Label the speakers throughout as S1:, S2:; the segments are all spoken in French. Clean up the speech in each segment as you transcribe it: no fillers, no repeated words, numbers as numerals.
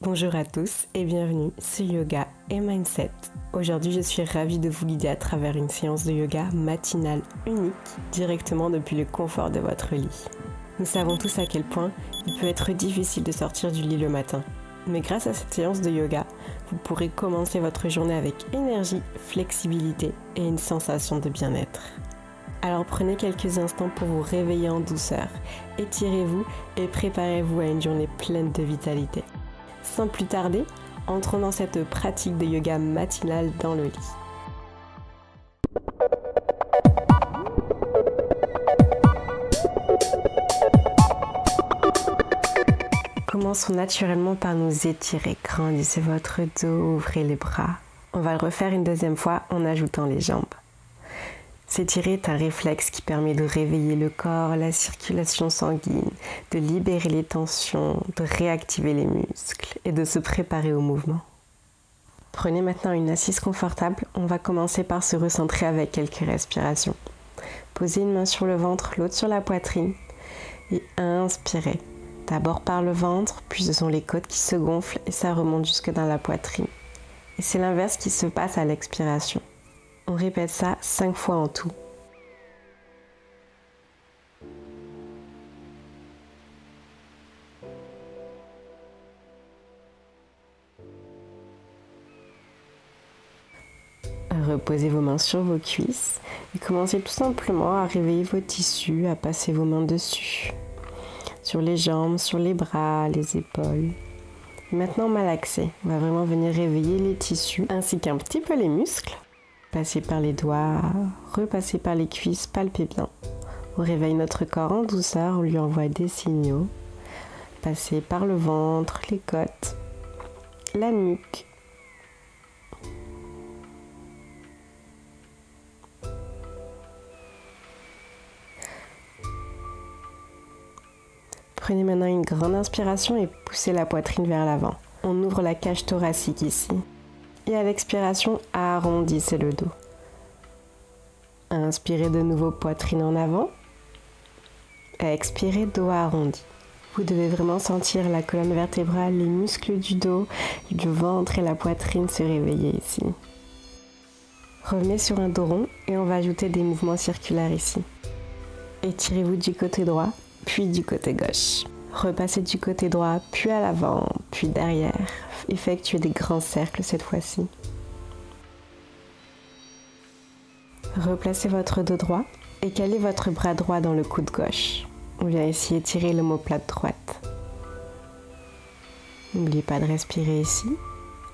S1: Bonjour à tous et bienvenue sur Yoga et Mindset. Aujourd'hui, je suis ravie de vous guider à travers une séance de yoga matinale unique directement depuis le confort de votre lit. Nous savons tous à quel point il peut être difficile de sortir du lit le matin. Mais grâce à cette séance de yoga, vous pourrez commencer votre journée avec énergie, flexibilité et une sensation de bien-être. Alors prenez quelques instants pour vous réveiller en douceur, étirez-vous et préparez-vous à une journée pleine de vitalité. Sans plus tarder, entrons dans cette pratique de yoga matinale dans le lit. Commençons naturellement par nous étirer, grandissez votre dos, ouvrez les bras. On va le refaire une deuxième fois en ajoutant les jambes. S'étirer est un réflexe qui permet de réveiller le corps, la circulation sanguine, de libérer les tensions, de réactiver les muscles et de se préparer au mouvement. Prenez maintenant une assise confortable. On va commencer par se recentrer avec quelques respirations. Posez une main sur le ventre, l'autre sur la poitrine et inspirez. D'abord par le ventre, puis ce sont les côtes qui se gonflent et ça remonte jusque dans la poitrine. Et c'est l'inverse qui se passe à l'expiration. On répète ça 5 fois en tout. Reposez vos mains sur vos cuisses et commencez tout simplement à réveiller vos tissus, à passer vos mains dessus, sur les jambes, sur les bras, les épaules. Maintenant malaxez, on va vraiment venir réveiller les tissus ainsi qu'un petit peu les muscles. Passez par les doigts, repassez par les cuisses, palpez bien. On réveille notre corps en douceur, on lui envoie des signaux. Passez par le ventre, les côtes, la nuque. Prenez maintenant une grande inspiration et poussez la poitrine vers l'avant. On ouvre la cage thoracique ici. Et à l'expiration, arrondissez le dos. Inspirez de nouveau, poitrine en avant. Expirez, dos arrondi. Vous devez vraiment sentir la colonne vertébrale, les muscles du dos, du ventre et la poitrine se réveiller ici. Revenez sur un dos rond et on va ajouter des mouvements circulaires ici. Étirez-vous du côté droit, puis du côté gauche. Repassez du côté droit, puis à l'avant, puis derrière. Effectuez des grands cercles cette fois-ci. Replacez votre dos droit et calez votre bras droit dans le coude gauche. On vient ici étirer l'omoplate droite. N'oubliez pas de respirer ici.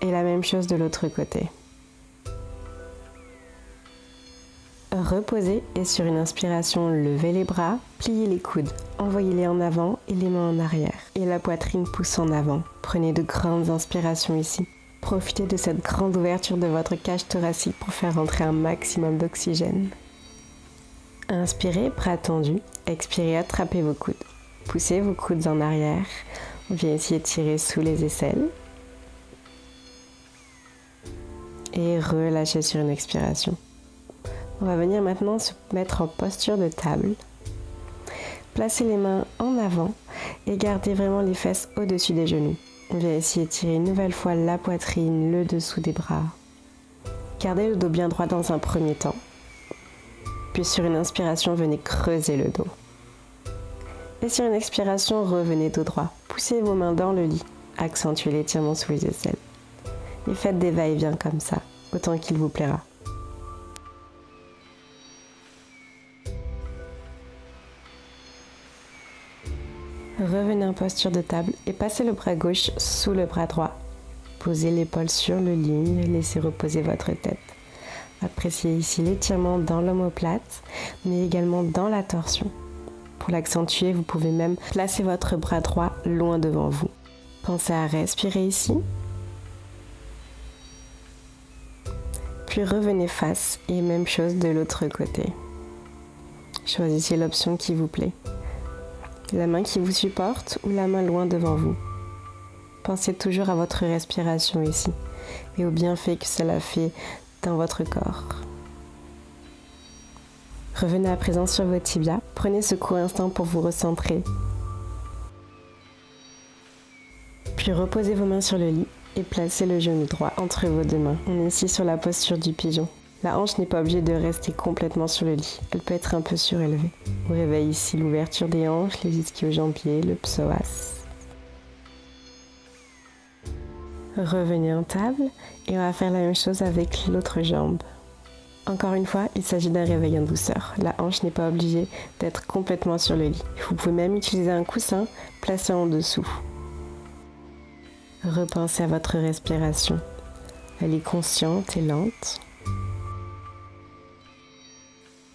S1: Et la même chose de l'autre côté. Reposez et sur une inspiration, levez les bras, pliez les coudes, envoyez-les en avant et les mains en arrière. Et la poitrine pousse en avant. Prenez de grandes inspirations ici. Profitez de cette grande ouverture de votre cage thoracique pour faire entrer un maximum d'oxygène. Inspirez, bras tendus. Expirez, attrapez vos coudes. Poussez vos coudes en arrière. On vient ici étirer sous les aisselles. Et relâchez sur une expiration. On va venir maintenant se mettre en posture de table. Placez les mains en avant et gardez vraiment les fesses au-dessus des genoux. On vient ici étirer une nouvelle fois la poitrine, le dessous des bras. Gardez le dos bien droit dans un premier temps. Puis sur une inspiration, venez creuser le dos. Et sur une expiration, revenez dos droit. Poussez vos mains dans le lit. Accentuez l'étirement sous les aisselles. Et faites des va-et-vient comme ça, autant qu'il vous plaira. Revenez en posture de table et passez le bras gauche sous le bras droit. Posez l'épaule sur le lit et laissez reposer votre tête. Appréciez ici l'étirement dans l'omoplate, mais également dans la torsion. Pour l'accentuer, vous pouvez même placer votre bras droit loin devant vous. Pensez à respirer ici. Puis revenez face et même chose de l'autre côté. Choisissez l'option qui vous plaît. La main qui vous supporte ou la main loin devant vous. Pensez toujours à votre respiration ici et au bienfait que cela fait dans votre corps. Revenez à présent sur vos tibias. Prenez ce court instant pour vous recentrer. Puis reposez vos mains sur le lit et placez le genou droit entre vos deux mains. On est ici sur la posture du pigeon. La hanche n'est pas obligée de rester complètement sur le lit. Elle peut être un peu surélevée. On réveille ici l'ouverture des hanches, les ischio-jambiers, le psoas. Revenez en table et on va faire la même chose avec l'autre jambe. Encore une fois, il s'agit d'un réveil en douceur. La hanche n'est pas obligée d'être complètement sur le lit. Vous pouvez même utiliser un coussin placé en dessous. Repensez à votre respiration. Elle est consciente et lente.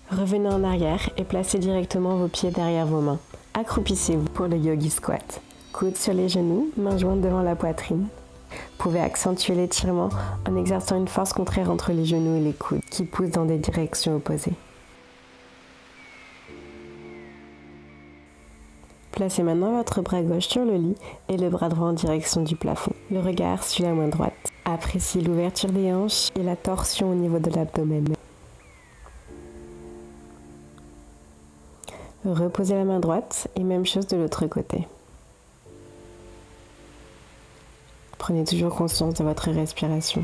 S1: Revenez en arrière et placez directement vos pieds derrière vos mains. Accroupissez-vous pour le yogi squat. Coudes sur les genoux, mains jointes devant la poitrine. Vous pouvez accentuer l'étirement en exerçant une force contraire entre les genoux et les coudes qui poussent dans des directions opposées. Placez maintenant votre bras gauche sur le lit et le bras droit en direction du plafond. Le regard suit la main droite. Appréciez l'ouverture des hanches et la torsion au niveau de l'abdomen. Reposez la main droite et même chose de l'autre côté. Prenez toujours conscience de votre respiration.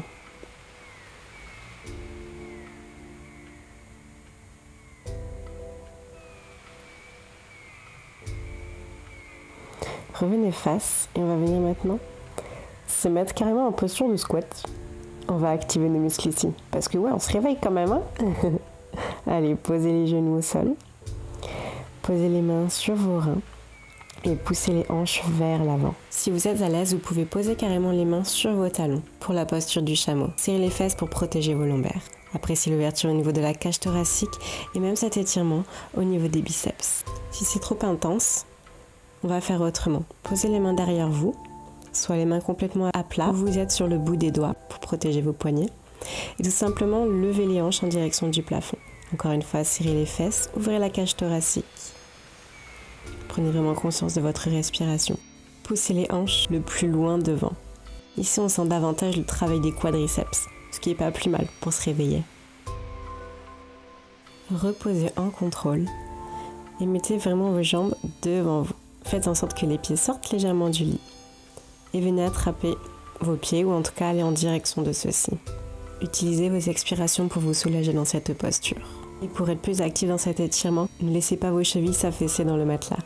S1: Revenez face et on va venir maintenant se mettre carrément en posture de squat. On va activer nos muscles ici parce que ouais, on se réveille quand même. Hein. Allez, posez les genoux au sol. Posez les mains sur vos reins et poussez les hanches vers l'avant. Si vous êtes à l'aise, vous pouvez poser carrément les mains sur vos talons pour la posture du chameau. Serrez les fesses pour protéger vos lombaires. Appréciez l'ouverture au niveau de la cage thoracique et même cet étirement au niveau des biceps. Si c'est trop intense, on va faire autrement. Posez les mains derrière vous, soit les mains complètement à plat, ou vous êtes sur le bout des doigts pour protéger vos poignets. Et tout simplement, levez les hanches en direction du plafond. Encore une fois, serrez les fesses, ouvrez la cage thoracique. Prenez vraiment conscience de votre respiration. Poussez les hanches le plus loin devant. Ici, on sent davantage le travail des quadriceps, ce qui n'est pas plus mal pour se réveiller. Reposez en contrôle et mettez vraiment vos jambes devant vous. Faites en sorte que les pieds sortent légèrement du lit et venez attraper vos pieds ou en tout cas aller en direction de ceux-ci. Utilisez vos expirations pour vous soulager dans cette posture. Et pour être plus actif dans cet étirement, ne laissez pas vos chevilles s'affaisser dans le matelas.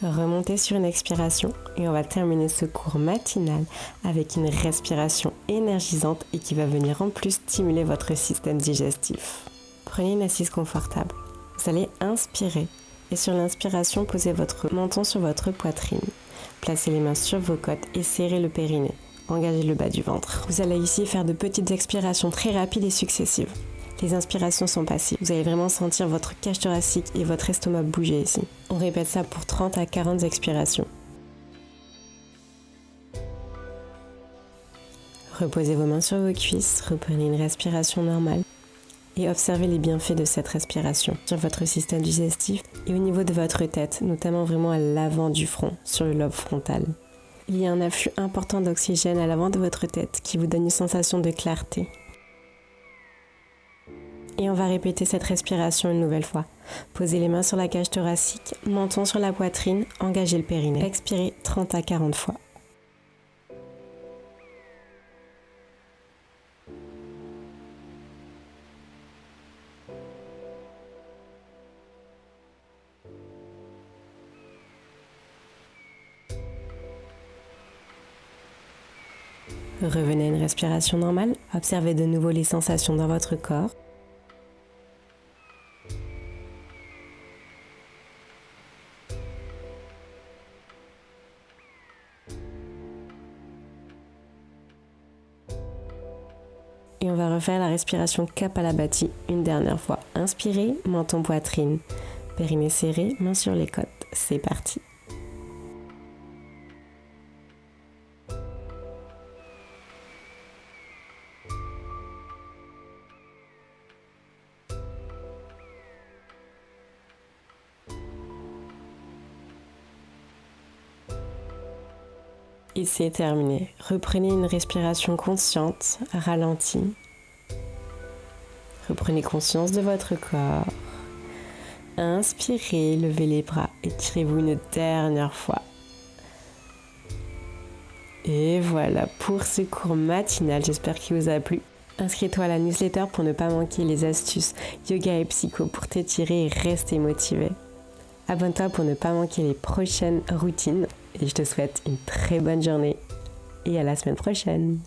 S1: Remontez sur une expiration et on va terminer ce cours matinal avec une respiration énergisante et qui va venir en plus stimuler votre système digestif. Prenez une assise confortable. Vous allez inspirer et sur l'inspiration, posez votre menton sur votre poitrine. Placez les mains sur vos côtes et serrez le périnée. Engagez le bas du ventre. Vous allez ici faire de petites expirations très rapides et successives. Les inspirations sont passives. Vous allez vraiment sentir votre cage thoracique et votre estomac bouger ici. On répète ça pour 30 à 40 expirations. Reposez vos mains sur vos cuisses, reprenez une respiration normale et observez les bienfaits de cette respiration sur votre système digestif et au niveau de votre tête, notamment vraiment à l'avant du front, sur le lobe frontal. Il y a un afflux important d'oxygène à l'avant de votre tête qui vous donne une sensation de clarté. Et on va répéter cette respiration une nouvelle fois. Posez les mains sur la cage thoracique, menton sur la poitrine, engagez le périnée. Expirez 30 à 40 fois. Revenez à une respiration normale. Observez de nouveau les sensations dans votre corps. Et on va refaire la respiration Kapalabhati une dernière fois. Inspirez, menton poitrine, périnée serré, mains sur les côtes. C'est parti. Et c'est terminé. Reprenez une respiration consciente, ralentie. Reprenez conscience de votre corps. Inspirez, levez les bras Étirez-vous une dernière fois. Et voilà pour ce cours matinal, j'espère qu'il vous a plu. Inscris-toi à la newsletter pour ne pas manquer les astuces yoga et psycho pour t'étirer et rester motivé. Abonne-toi pour ne pas manquer les prochaines routines et je te souhaite une très bonne journée et à la semaine prochaine.